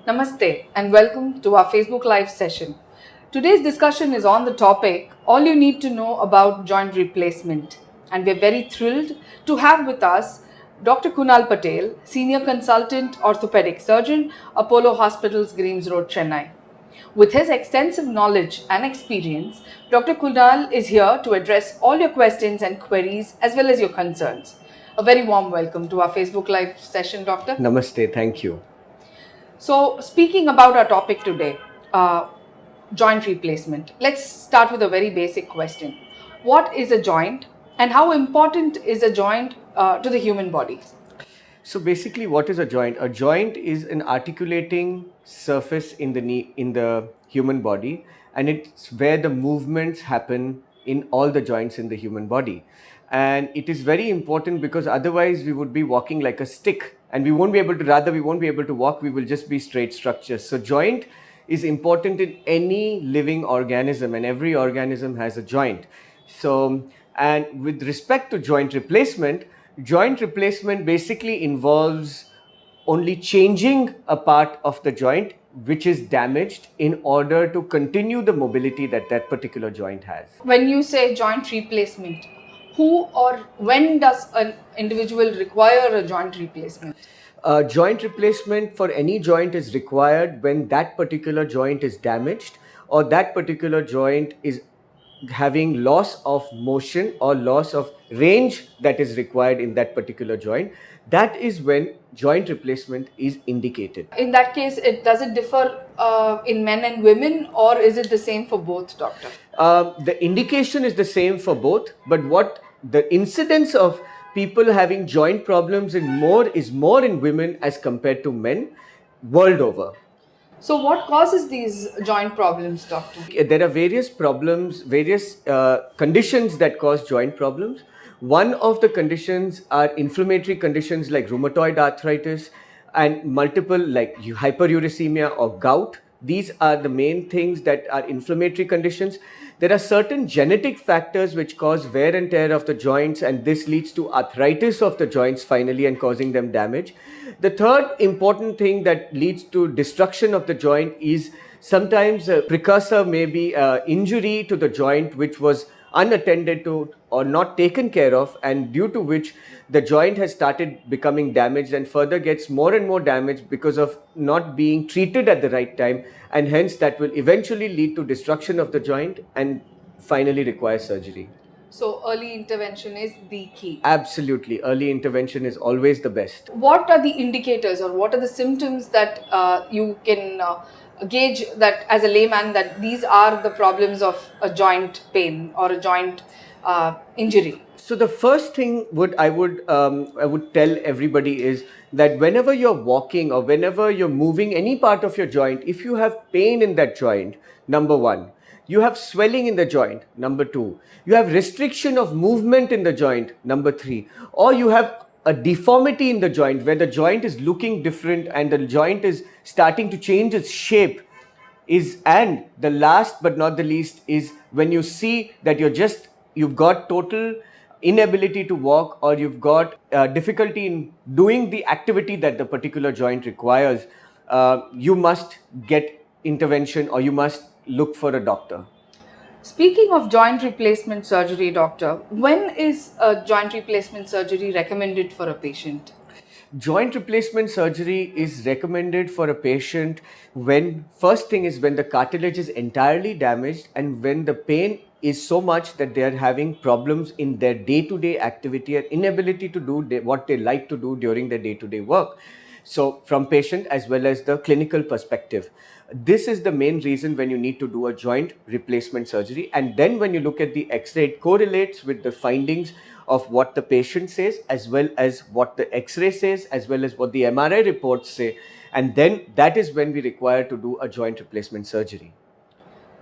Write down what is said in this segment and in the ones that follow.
Namaste and welcome to our Facebook Live session. Today's discussion is on the topic all you need to know about joint replacement, and we're very thrilled to have with us Dr. Kunal Patel, Senior Consultant Orthopaedic Surgeon, Apollo Hospitals, Greams Road, Chennai. With his extensive knowledge and experience, Dr. Kunal is here to address all your questions and queries as well as your concerns. A very warm welcome to our Facebook Live session, Doctor. Namaste, thank you. So, speaking about our topic today, uh, joint replacement, let's start with a very basic question. What is a joint and how important is a joint to the human body? So basically, what is a joint? A joint is an articulating surface in the human body, and it's where the movements happen in all the joints in the human body. And it is very important because otherwise we would be walking like a stick, and we won't be able to walk. We will just be straight structures. So joint is important in any living organism, and every organism has a joint. So, and with respect to joint replacement basically involves only changing a part of the joint which is damaged in order to continue the mobility that that particular joint has. When you say joint replacement, who or when does an individual require a joint replacement? Joint replacement for any joint is required when that particular joint is damaged or that particular joint is having loss of motion or loss of range that is required in that particular joint. That is when joint replacement is indicated. In that case, does it differ in men and women, or is it the same for both, doctor? The indication is the same for both, but what the incidence of people having joint problems is more in women as compared to men world over. So, what causes these joint problems, doctor? There are various problems, various conditions that cause joint problems. One of the conditions are inflammatory conditions like rheumatoid arthritis and multiple like hyperuricemia or gout. These are the main things that are inflammatory conditions. There are certain genetic factors which cause wear and tear of the joints, and this leads to arthritis of the joints finally and causing them damage. The third important thing that leads to destruction of the joint is sometimes a precursor may be injury to the joint which was unattended to or not taken care of, and due to which the joint has started becoming damaged and further gets more and more damaged because of not being treated at the right time, and hence that will eventually lead to destruction of the joint and finally require surgery. So, early intervention is the key. Absolutely, early intervention is always the best. What are the indicators or what are the symptoms that you can gauge that as a layman that these are the problems of a joint pain or a joint injury? So the first thing I would tell everybody is that whenever you're walking or whenever you're moving any part of your joint, if you have pain in that joint, number one, you have swelling in the joint, number two, you have restriction of movement in the joint, number three, or you have a deformity in the joint where the joint is looking different and the joint is starting to change its shape, and the last but not the least is when you see that you've got total inability to walk or you've got difficulty in doing the activity that the particular joint requires, you must get intervention or you must look for a doctor. Speaking of joint replacement surgery, doctor, when is a joint replacement surgery recommended for a patient? Joint replacement surgery is recommended for a patient when first thing is when the cartilage is entirely damaged and when the pain is so much that they are having problems in their day-to-day activity and inability to do what they like to do during their day-to-day work. So from patient as well as the clinical perspective, this is the main reason when you need to do a joint replacement surgery. And then when you look at the x-ray, it correlates with the findings of what the patient says as well as what the x-ray says as well as what the MRI reports say, and then that is when we require to do a joint replacement surgery.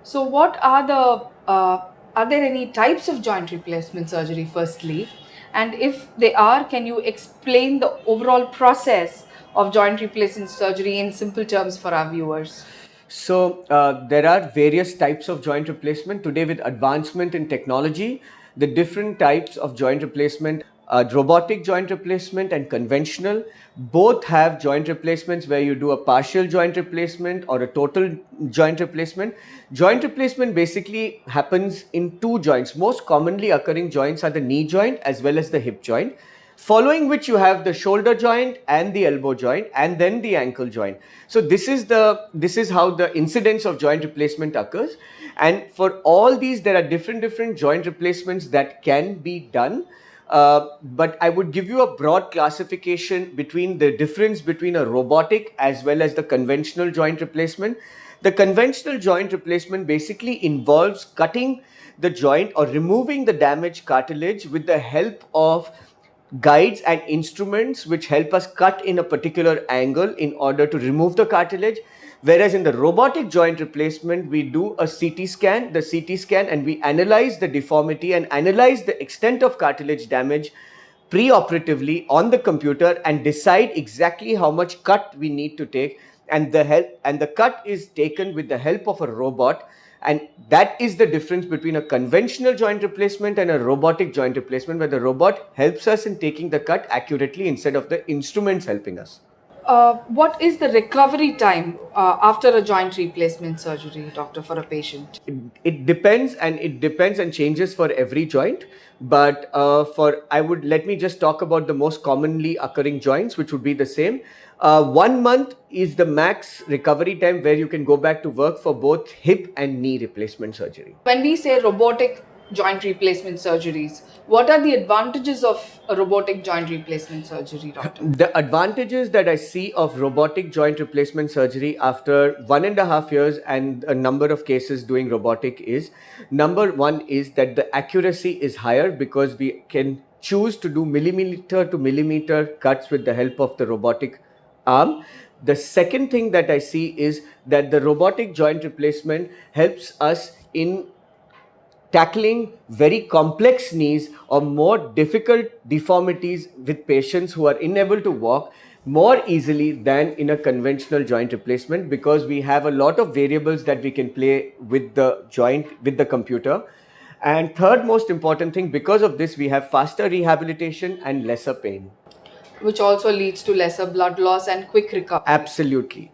So, are there any types of joint replacement surgery firstly? And if they are, can you explain the overall process of joint replacement surgery in simple terms for our viewers? So there are various types of joint replacement. Today with advancement in technology, the different types of joint replacement robotic joint replacement and conventional. Both have joint replacements where you do a partial joint replacement or a total joint replacement. Joint replacement basically happens in two joints. Most commonly occurring joints are the knee joint as well as the hip joint, following which you have the shoulder joint and the elbow joint and then the ankle joint. So this is how the incidence of joint replacement occurs. And for all these, there are different joint replacements that can be done. But I would give you a broad classification between the difference between a robotic as well as the conventional joint replacement. The conventional joint replacement basically involves cutting the joint or removing the damaged cartilage with the help of guides and instruments which help us cut in a particular angle in order to remove the cartilage. Whereas in the robotic joint replacement, we do a CT scan, and we analyze the deformity and analyze the extent of cartilage damage pre-operatively on the computer and decide exactly how much cut we need to take. And the cut is taken with the help of a robot. And that is the difference between a conventional joint replacement and a robotic joint replacement, where the robot helps us in taking the cut accurately instead of the instruments helping us. What is the recovery time after a joint replacement surgery, doctor, for a patient? It depends, and changes for every joint. But for I would let me just talk about the most commonly occurring joints, which would be the same. 1 month is the max recovery time where you can go back to work for both hip and knee replacement surgery. When we say robotic joint replacement surgeries, what are the advantages of a robotic joint replacement surgery, doctor? The advantages that I see of robotic joint replacement surgery after 1.5 years and a number of cases doing robotic is, number one is that the accuracy is higher because we can choose to do millimeter to millimeter cuts with the help of the robotic arm. The second thing that I see is that the robotic joint replacement helps us in tackling very complex knees or more difficult deformities with patients who are unable to walk more easily than in a conventional joint replacement, because we have a lot of variables that we can play with the joint with the computer. And third most important thing, because of this, we have faster rehabilitation and lesser pain. Which also leads to lesser blood loss and quick recovery. Absolutely.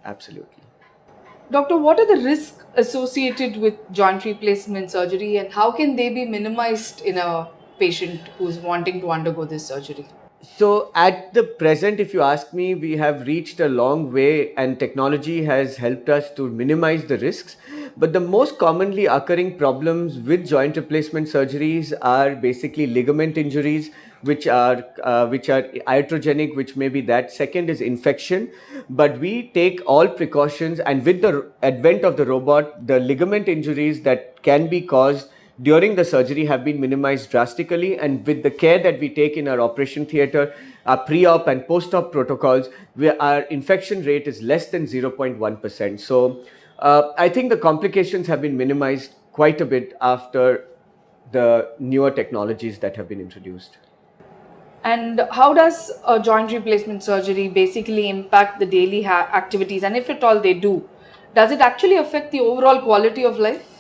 Doctor, what are the risks associated with joint replacement surgery and how can they be minimized in a patient who's wanting to undergo this surgery? So at the present, if you ask me, we have reached a long way and technology has helped us to minimize the risks. But the most commonly occurring problems with joint replacement surgeries are basically ligament injuries, which are iatrogenic, which may be that. Second is infection. But we take all precautions, and with the advent of the robot, the ligament injuries that can be caused during the surgery have been minimized drastically. And with the care that we take in our operation theater, our pre-op and post-op protocols, our infection rate is less than 0.1%. So I think the complications have been minimized quite a bit after the newer technologies that have been introduced. And how does a joint replacement surgery basically impact the daily activities? And if at all they do, does it actually affect the overall quality of life?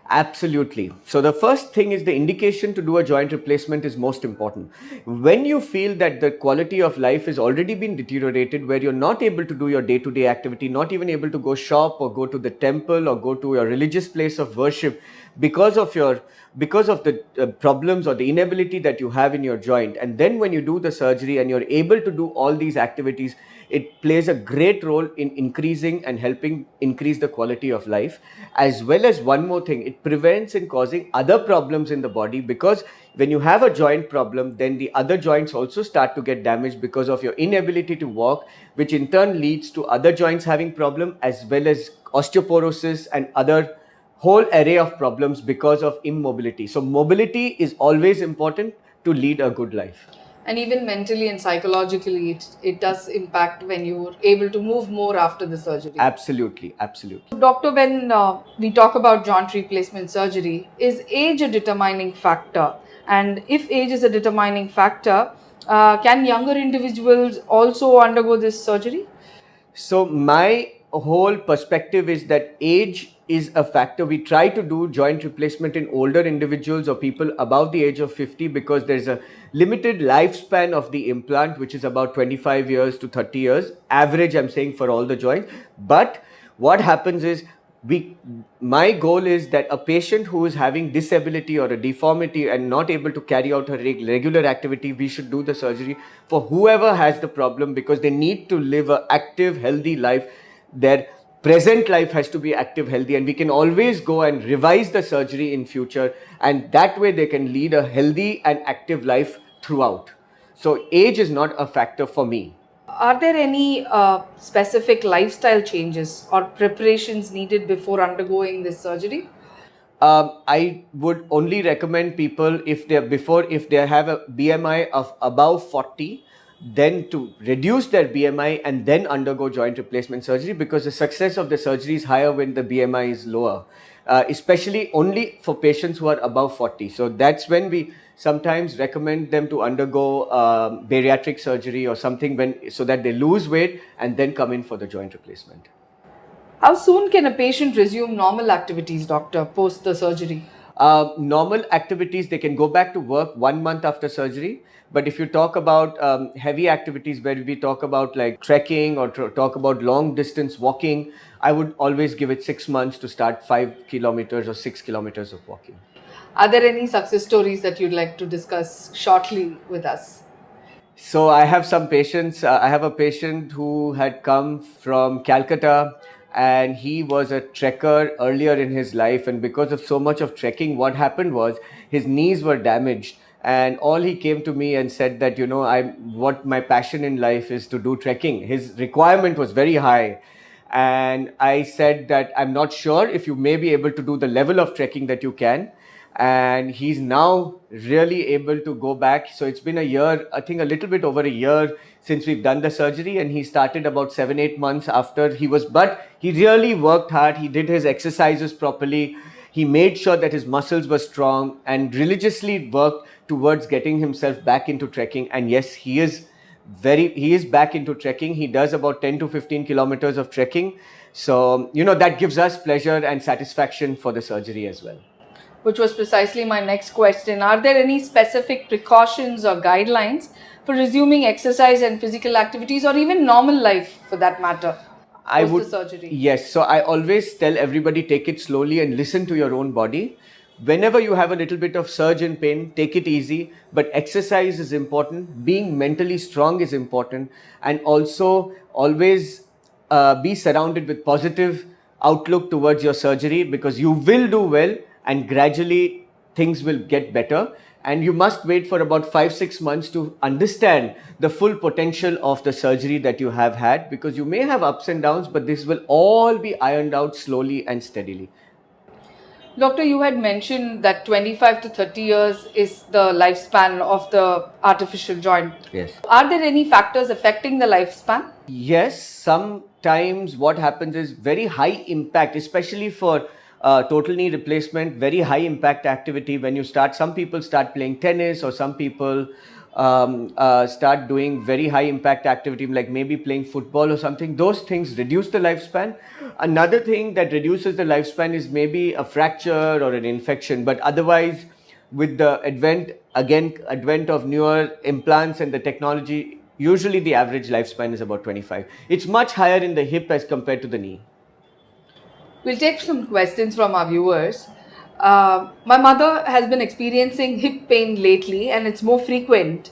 Absolutely. So the first thing is the indication to do a joint replacement is most important. When you feel that the quality of life has already been deteriorated, where you're not able to do your day-to-day activity, not even able to go shop or go to the temple or go to your religious place of worship because of the problems or the inability that you have in your joint, and then when you do the surgery and you're able to do all these activities, it plays a great role in increasing and helping increase the quality of life. As well as one more thing, it prevents in causing other problems in the body, because when you have a joint problem, then the other joints also start to get damaged because of your inability to walk, which in turn leads to other joints having problem, as well as osteoporosis and other whole array of problems because of immobility. So mobility is always important to lead a good life. And even mentally and psychologically, it does impact when you're able to move more after the surgery. Absolutely. Doctor, when we talk about joint replacement surgery, is age a determining factor? And if age is a determining factor, can younger individuals also undergo this surgery? So my whole perspective is that age is a factor. We try to do joint replacement in older individuals or people above the age of 50 because there's a limited lifespan of the implant, which is about 25 years to 30 years average, I'm saying, for all the joints. But what happens is, we my goal is that a patient who is having disability or a deformity and not able to carry out her regular activity, we should do the surgery for whoever has the problem, because they need to live a active, healthy life. Their present life has to be active, healthy, and we can always go and revise the surgery in future, and that way they can lead a healthy and active life throughout. So age is not a factor for me. Are there any specific lifestyle changes or preparations needed before undergoing this surgery? I would only recommend people, if they have a BMI of above 40, then to reduce their BMI and then undergo joint replacement surgery, because the success of the surgery is higher when the BMI is lower, especially only for patients who are above 40. So that's when we sometimes recommend them to undergo bariatric surgery or something, so that they lose weight and then come in for the joint replacement. How soon can a patient resume normal activities, doctor, post the surgery? Normal activities, they can go back to work 1 month after surgery. But if you talk about heavy activities, where we talk about like trekking or talk about long distance walking, I would always give it 6 months to start 5 kilometers or 6 kilometers of walking. Are there any success stories that you'd like to discuss shortly with us? So I have some patients. I have a patient who had come from Calcutta, and he was a trekker earlier in his life. And because of so much of trekking, what happened was his knees were damaged. And all he came to me and said that, what my passion in life is to do trekking. His requirement was very high. And I said that I'm not sure if you may be able to do the level of trekking that you can. And he's now really able to go back. So it's been a year, I think a little bit over a year since we've done the surgery, and he started about 7-8 months after. But he really worked hard. He did his exercises properly. He made sure that his muscles were strong and religiously worked towards getting himself back into trekking. And yes, he is back into trekking. He does about 10 to 15 kilometers of trekking. So, that gives us pleasure and satisfaction for the surgery as well. Which was precisely my next question. Are there any specific precautions or guidelines for resuming exercise and physical activities, or even normal life for that matter, I post the would, surgery? yes. So I always tell everybody, take it slowly and listen to your own body. Whenever you have a little bit of surge in pain, take it easy. But exercise is important. Being mentally strong is important. And also always be surrounded with positive outlook towards your surgery, because you will do well and gradually things will get better. And you must wait for about 5-6 months to understand the full potential of the surgery that you have had, because you may have ups and downs, but this will all be ironed out slowly and steadily. Doctor, you had mentioned that 25 to 30 years is the lifespan of the artificial joint. Yes. Are there any factors affecting the lifespan? Yes, sometimes what happens is very high impact, especially for total knee replacement, very high impact activity. When you start, some people start playing tennis, or some people start doing very high impact activity, like maybe playing football or something. Those things reduce the lifespan. Another thing that reduces the lifespan is maybe a fracture or an infection, but otherwise, with the advent of newer implants and the technology, usually the average lifespan is about 25. It's much higher in the hip as compared to the knee. We'll take some questions from our viewers. My mother has been experiencing hip pain lately and it's more frequent.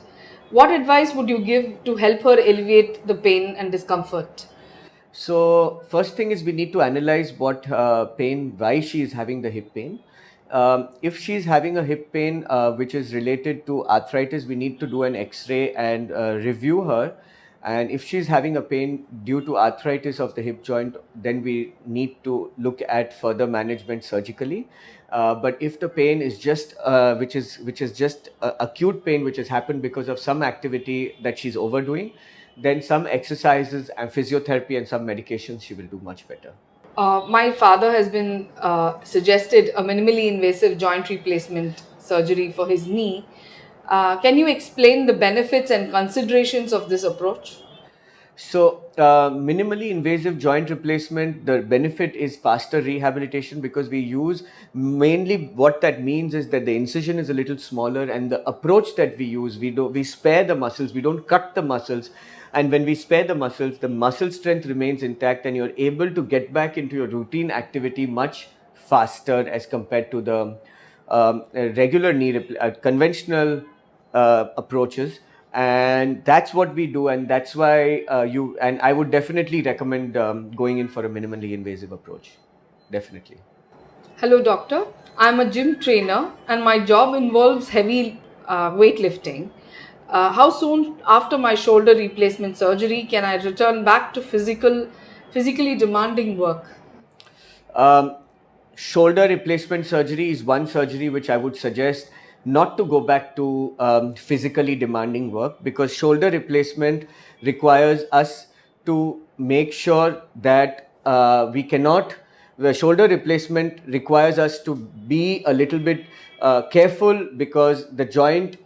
What advice would you give to help her alleviate the pain and discomfort? So first thing is, we need to analyze what why she is having the hip pain. If she's having a hip pain which is related to arthritis, we need to do an X-ray and review her. And if she's having a pain due to arthritis of the hip joint, then we need to look at further management surgically. But if the pain is just which is just acute pain which has happened because of some activity that she's overdoing, then some exercises and physiotherapy and some medications, she will do much better. My father has been suggested a minimally invasive joint replacement surgery for his knee. Can you explain the benefits and considerations of this approach? So, minimally invasive joint replacement, the benefit is faster rehabilitation because we use mainly what that means is that the incision is a little smaller, and the approach that we use, we spare the muscles, we don't cut the muscles. And when we spare the muscle strength remains intact, and you're able to get back into your routine activity much faster as compared to the regular conventional approaches. And that's what we do, and that's why you and I would definitely recommend going in for a minimally invasive approach, definitely. Hello, doctor. I'm a gym trainer and my job involves heavy weightlifting. How soon after my shoulder replacement surgery can I return back to physically demanding work? Um, Shoulder replacement surgery is one surgery which I would suggest not to go back to physically demanding work, because shoulder replacement requires us to make sure that we cannot. The shoulder replacement requires us to be a little bit careful, because the joint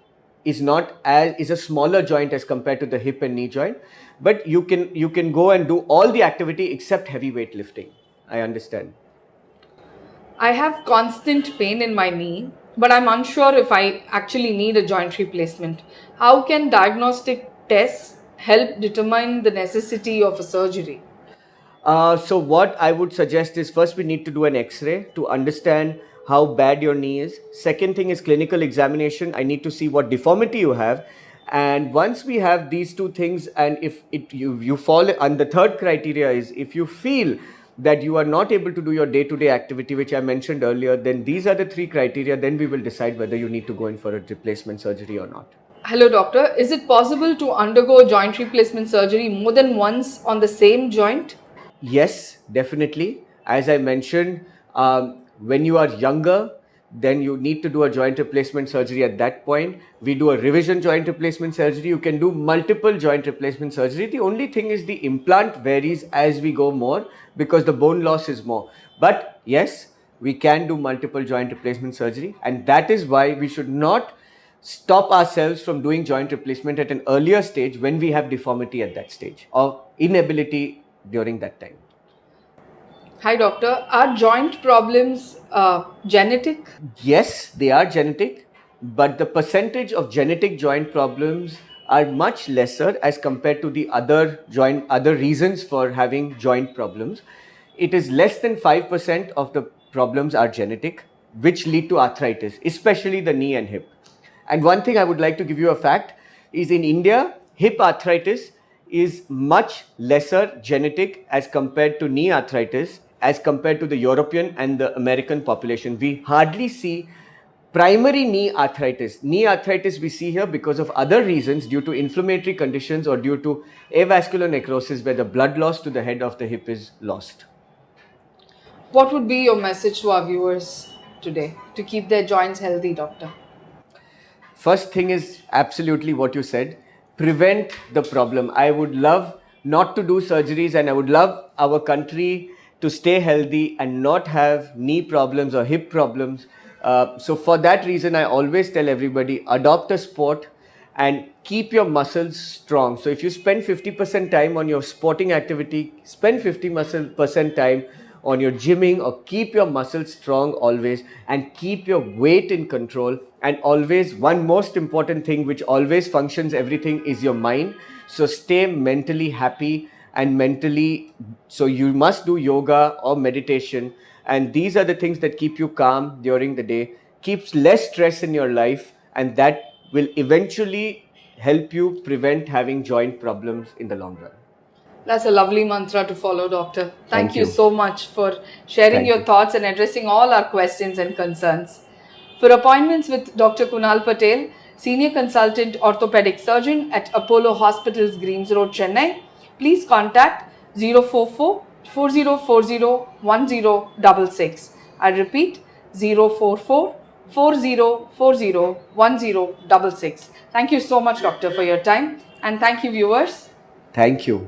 is a smaller joint as compared to the hip and knee joint. But you can go and do all the activity except heavy weightlifting. I understand. I have constant pain in my knee, but I'm unsure if I actually need a joint replacement. How can diagnostic tests help determine the necessity of a surgery? So what I would suggest is, first we need to do an X-ray to understand how bad your knee is. Second thing is clinical examination. I need to see what deformity you have. And once we have these two things, and if you fall, and the third criteria is, if you feel that you are not able to do your day-to-day activity, which I mentioned earlier, then these are the three criteria. Then we will decide whether you need to go in for a replacement surgery or not. Hello, doctor. Is it possible to undergo joint replacement surgery more than once on the same joint? Yes, definitely. As I mentioned, when you are younger, then you need to do a joint replacement surgery at that point. We do a revision joint replacement surgery. You can do multiple joint replacement surgery. The only thing is the implant varies as we go more, because the bone loss is more. But yes, we can do multiple joint replacement surgery, and that is why we should not stop ourselves from doing joint replacement at an earlier stage when we have deformity at that stage or inability during that time. Hi, doctor. Are joint problems genetic? Yes, they are genetic, but the percentage of genetic joint problems are much lesser as compared to the other reasons for having joint problems. It is less than 5% of the problems are genetic, which lead to arthritis, especially the knee and hip. And one thing I would like to give you a fact is, in India, hip arthritis is much lesser genetic as compared to knee arthritis, as compared to the European and the American population. We hardly see primary knee arthritis. Knee arthritis we see here because of other reasons, due to inflammatory conditions or due to avascular necrosis, where the blood loss to the head of the hip is lost. What would be your message to our viewers today to keep their joints healthy, doctor? First thing is absolutely what you said: prevent the problem. I would love not to do surgeries, and I would love our country to stay healthy and not have knee problems or hip problems. So, for that reason, I always tell everybody, adopt a sport and keep your muscles strong. So if you spend 50% time on your sporting activity, spend 50% time on your gymming, or keep your muscles strong always, and keep your weight in control. And always, one most important thing which always functions everything is your mind. So stay mentally happy and mentally, so you must do yoga or meditation, and these are the things that keep you calm during the day, keeps less stress in your life, and that will eventually help you prevent having joint problems in the long run. That's a lovely mantra to follow, doctor. Thank Thank you you. so much for sharing Thank your you. thoughts and addressing all our questions and concerns. For appointments with Dr. Kunal Patel, Senior Consultant Orthopaedic Surgeon at Apollo Hospitals, Greams Road, Chennai, please contact 044 4040 1066. I repeat, 044 4040 1066. Thank you so much, doctor, for your time, and thank you, viewers. Thank you.